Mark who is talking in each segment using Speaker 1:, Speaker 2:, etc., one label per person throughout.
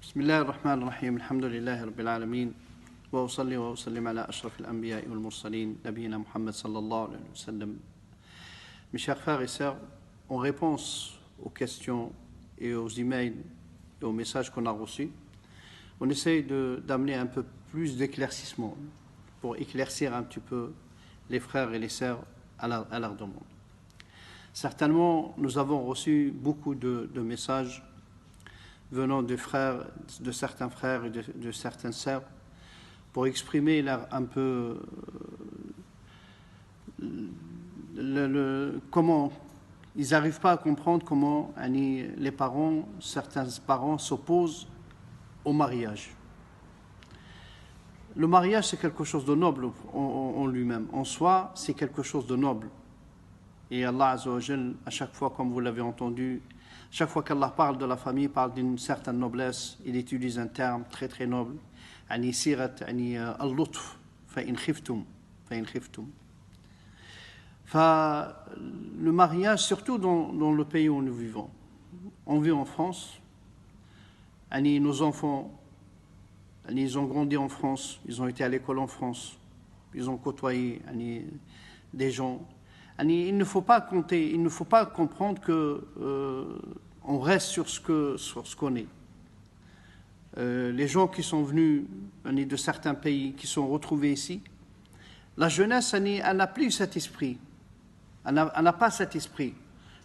Speaker 1: بسم الله الرحمن الرحيم الحمد لله رب العالمين وأصلي وأسلم على أشرف الأنبياء والمرسلين نبينا محمد صلى الله عليه وسلم. Mes chers frères et sœurs, en réponse aux questions et aux emails et aux messages qu'on a reçus, on essaye d'amener un peu plus d'éclaircissement pour éclaircir un petit peu les frères et les sœurs à leur demande. Certainement, nous avons reçu beaucoup de messages venant de certains frères et de certaines sœurs pour exprimer un peu comment ils n'arrivent pas à comprendre comment les parents, certains parents s'opposent au mariage. Le mariage, c'est quelque chose de noble en lui-même. En soi, c'est quelque chose de noble. Et Allah Azza wa Jal, à chaque fois, comme vous l'avez entendu, chaque fois qu'Allah parle de la famille, parle d'une certaine noblesse, il utilise un terme très très noble. Al-lutf, fa'in khiftum. Le mariage, surtout dans le pays où nous vivons. On vit en France. Nos enfants, ils ont grandi en France, ils ont été à l'école en France, ils ont côtoyé des gens. Il ne faut pas compter, il ne faut pas comprendre que on reste sur ce qu'on est. Les gens qui sont venus de certains pays, qui sont retrouvés ici, la jeunesse, elle n'a plus cet esprit. Elle n'a pas cet esprit.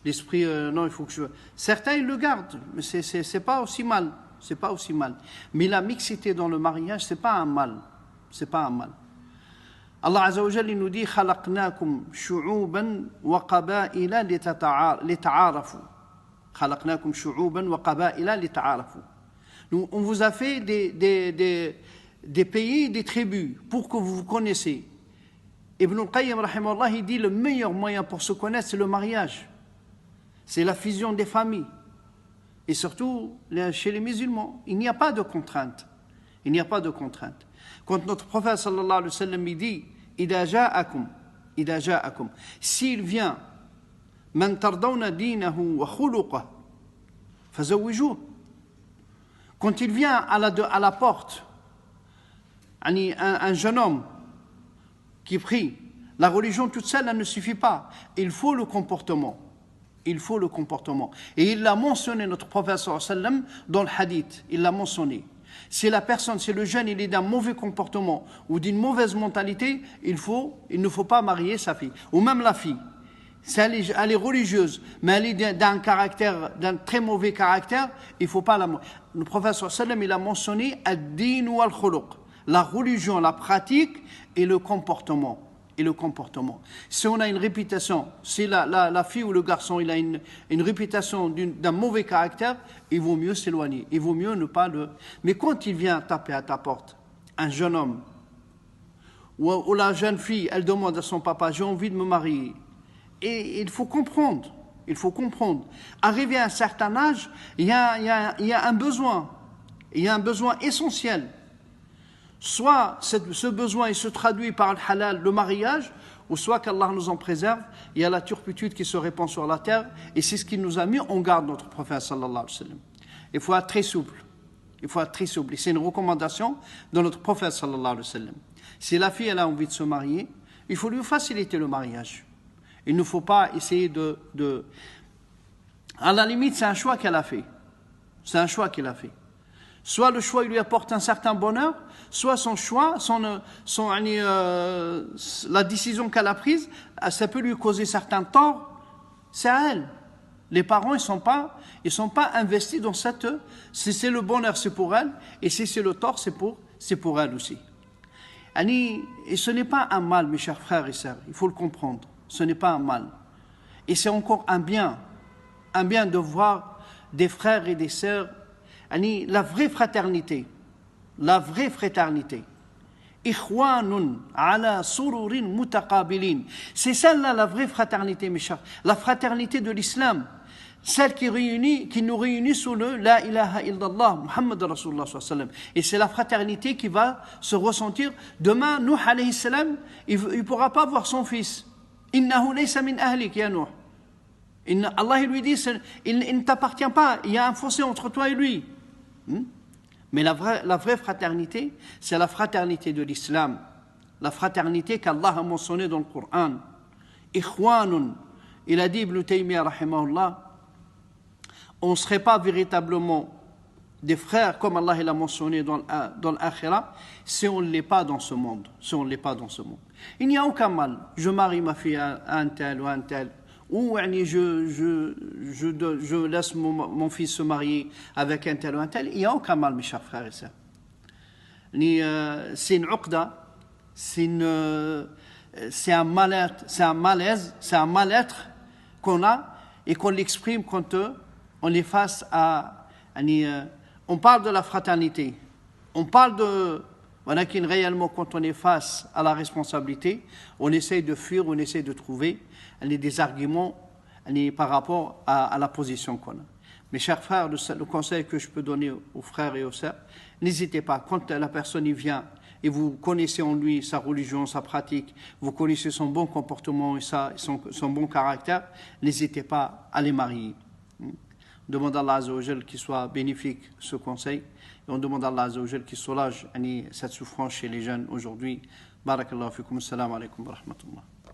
Speaker 1: L'esprit, non, il faut que je... Certains, ils le gardent, mais c'est pas aussi mal. C'est pas aussi mal. Mais la mixité dans le mariage, c'est pas un mal. C'est pas un mal. Allah Azza wa Jalla nous dit khalaqnakum shu'uban wa qaba'ila lita'arafu. Khalaqnakum shu'uban wa qaba'ila lita'arafu. Nous, on vous a fait des pays, des tribus pour que vous vous connaissiez. Ibn al-Qayyim rahimahullah, il dit le meilleur moyen pour se connaître, c'est le mariage. C'est la fusion des familles. Et surtout, chez les musulmans, il n'y a pas de contrainte. Il n'y a pas de contrainte. Quand notre prophète sallallahu alayhi wa sallam il dit Ida ja'akum, s'il vient man tardawna dinahu wa khuluqah fazawwijuh, quand il vient à la porte un jeune homme qui prie, la religion toute seule elle ne suffit pas, il faut le comportement. Il faut le comportement. Et il l'a mentionné, notre prophète sallallahu alayhi wa sallam, dans le hadith. Il l'a mentionné. Si la personne, si le jeune, il est d'un mauvais comportement ou d'une mauvaise mentalité, il ne faut pas marier sa fille. Ou même la fille. Si elle est religieuse, mais elle est d'un très mauvais caractère, il ne faut pas la marier. Le prophète sallallahu alayhi wa sallam, il a mentionné ad-din wal khuluq. La religion, la pratique et le comportement. Si on a une réputation, si la fille ou le garçon il a une réputation d'un mauvais caractère, il vaut mieux s'éloigner. Il vaut mieux ne pas le... Mais quand il vient taper à ta porte, un jeune homme, ou la jeune fille, elle demande à son papa, j'ai envie de me marier. Et il faut comprendre. Arrivé à un certain âge, il y a un besoin. Il y a un besoin essentiel. Soit ce besoin il se traduit par le halal, le mariage, ou soit qu'Allah nous en préserve, il y a la turpitude qui se répand sur la terre, et c'est ce qui nous a mis en garde notre prophète sallallahu alayhi wa sallam. Il faut être très souple. Et c'est une recommandation de notre prophète sallallahu alayhi wa sallam. Si la fille elle a envie de se marier, il faut lui faciliter le mariage. Il ne faut pas essayer de... À la limite, c'est un choix qu'elle a fait. Soit le choix il lui apporte un certain bonheur, soit son choix, la décision qu'elle a prise, ça peut lui causer certains torts. C'est à elle. Les parents, ils sont pas investis dans cette. Si c'est le bonheur, c'est pour elle, et si c'est le tort, c'est pour elle aussi. Et ce n'est pas un mal, mes chers frères et sœurs. Il faut le comprendre. Ce n'est pas un mal. Et c'est encore un bien de voir des frères et des sœurs. La vraie fraternité. Ikhwanun ala sururin mutaqabilin. C'est celle-là la vraie fraternité, mes chers. La fraternité de l'islam. Celle qui nous réunit sous le La ilaha illallah, Muhammad Rasulullah sallallahu alayhi wa sallam. Et c'est la fraternité qui va se ressentir. Demain, Nuh alayhi salam, il ne pourra pas voir son fils. Innahu laysa min ahlik ya Nuh. Allah il lui dit, il ne t'appartient pas, il y a un fossé entre toi et lui. Mais la vraie fraternité, c'est la fraternité de l'islam, la fraternité qu'Allah a mentionnée dans le Coran. Ikhwanun, il a dit Ibn Taymiyyah rahimahullah, on ne serait pas véritablement des frères comme Allah l'a mentionné dans l'Akhira si on ne l'est pas dans ce monde. Si on ne l'est pas dans ce monde. Il n'y a aucun mal. Je marie ma fille à un tel ou un tel. Ou je laisse mon fils se marier avec un tel ou un tel. Il n'y a aucun mal, mes chers frères et sœurs. C'est une uqda, c'est un mal-être, c'est un malaise, c'est un mal-être qu'on a et qu'on l'exprime quand on est face à... on parle de la fraternité, on parle de... Voilà qu'il réellement, quand on est face à la responsabilité, on essaie de fuir, on essaie de trouver des arguments par rapport à la position qu'on a. Mes chers frères, le conseil que je peux donner aux frères et aux sœurs, n'hésitez pas, quand la personne y vient et vous connaissez en lui sa religion, sa pratique, vous connaissez son bon comportement et son bon caractère, n'hésitez pas à les marier. On demande à Allah Azza wa Jal qu'il soit bénéfique ce conseil et on demande à Allah Azza wa Jal qu'il soulage cette souffrance chez les jeunes aujourd'hui. Barakallahu fikum, assalamu alaikum wa rahmatullah.